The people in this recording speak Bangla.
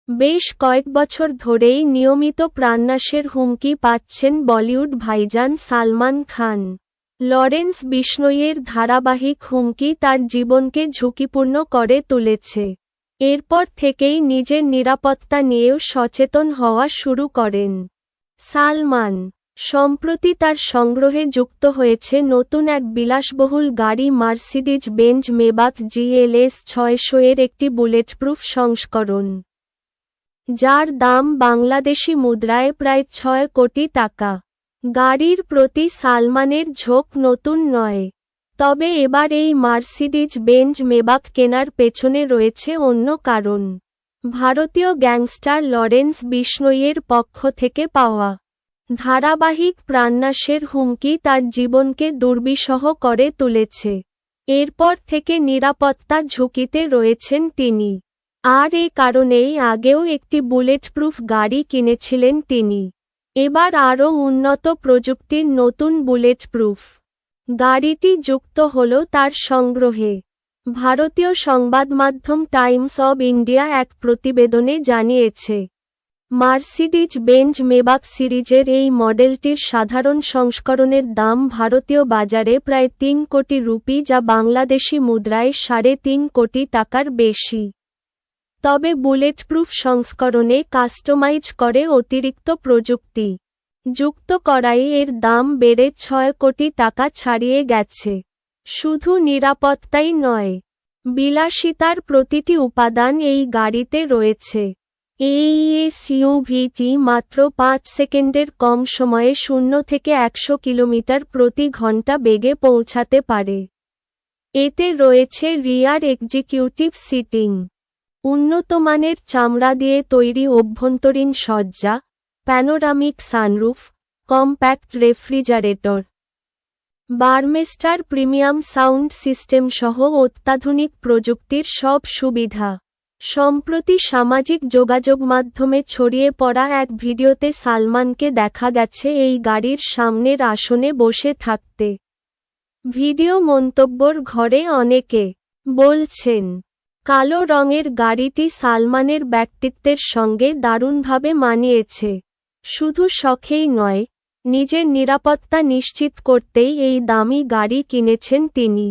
বেশ কয়েক বছর ধরেই নিয়মিত প্রাণনাশের হুমকি পাচ্ছেন বলিউড ভাইজান সালমান খান। লরেন্স বিশনোইয়ের ধারাবাহিক হুমকি তার জীবনকে ঝুঁকিপূর্ণ করে তুলেছে। এরপর থেকেই নিজের নিরাপত্তা নিয়েও সচেতন হওয়া শুরু করেন সালমান। সম্প্রতি তার সংগ্রহে যুক্ত হয়েছে নতুন এক বিলাসবহুল গাড়ি মার্সিডিজ বেঞ্জ মেবাক GLS 600 এর একটি বুলেটপ্রুফ সংস্করণ, যার দাম বাংলাদেশি মুদ্রায় প্রায় 6 কোটি টাকা। গাড়ির প্রতি সালমানের ঝোঁক নতুন নয়, তবে এবার এই মার্সিডিজ বেঞ্জ মেবাক কেনার পেছনে রয়েছে অন্য কারণ। ভারতীয় গ্যাংস্টার লরেন্স বিশনোইয়ের পক্ষ থেকে পাওয়া ধারাবাহিক প্রাণনাশের হুমকি তার জীবনকে দুর্বিষহ করে তুলেছে। এরপর থেকে নিরাপত্তা ঝুঁকিতে রয়েছেন তিনি। আর এ কারণেই আগেও একটি বুলেটপ্রুফ গাড়ি কিনেছিলেন তিনি। এবার আরও উন্নত প্রযুক্তির নতুন বুলেটপ্রুফ গাড়িটি যুক্ত হল তার সংগ্রহে। ভারতীয় সংবাদমাধ্যম টাইমস অব ইন্ডিয়া এক প্রতিবেদনে জানিয়েছে, মার্সিডিজ বেঞ্জ মেবাক সিরিজের এই মডেলটির সাধারণ সংস্করণের দাম ভারতীয় বাজারে প্রায় 3 কোটি রুপি, যা বাংলাদেশি মুদ্রায় 3.5 কোটি টাকার বেশি। তবে বুলেটপ্রুফ সংস্করণে কাস্টমাইজ করে অতিরিক্ত প্রযুক্তি যুক্ত করায় এর দাম বেড়ে 6 কোটি টাকা ছাড়িয়ে গেছে। শুধু নিরাপত্তাই নয়, বিলাসিতার প্রতিটি উপাদান এই গাড়িতে রয়েছে। এই এসইউভিটি মাত্র 5 সেকেন্ডের কম সময়ে 0 থেকে 100 কিলোমিটার প্রতি ঘন্টা বেগে পৌঁছাতে পারে। এতে রয়েছে রিয়ার এক্সিকিউটিভ সিটিং, উন্নতমানের চামড়া দিয়ে তৈরি অভ্যন্তরীণ সজ্জা, panoramic sunroof, compact refrigerator, Burmester premium sound system সহ অত্যাধুনিক প্রযুক্তির সব সুবিধা। সম্প্রতি সামাজিক যোগাযোগ মাধ্যমে ছড়িয়ে পড়া এক ভিডিওতে সালমানকে দেখা গেছে এই গাড়ির সামনের আসনে বসে থাকতে। ভিডিও মন্তব্যর ঘরে অনেকে বলছেন, কালো রঙের গাড়িটি সালমানের ব্যক্তিত্বের সঙ্গে দারুণভাবে মানিয়েছে। শুধু শখেই নয়, নিজের নিরাপত্তা নিশ্চিত করতেই এই দামি গাড়ি কিনেছেন তিনি।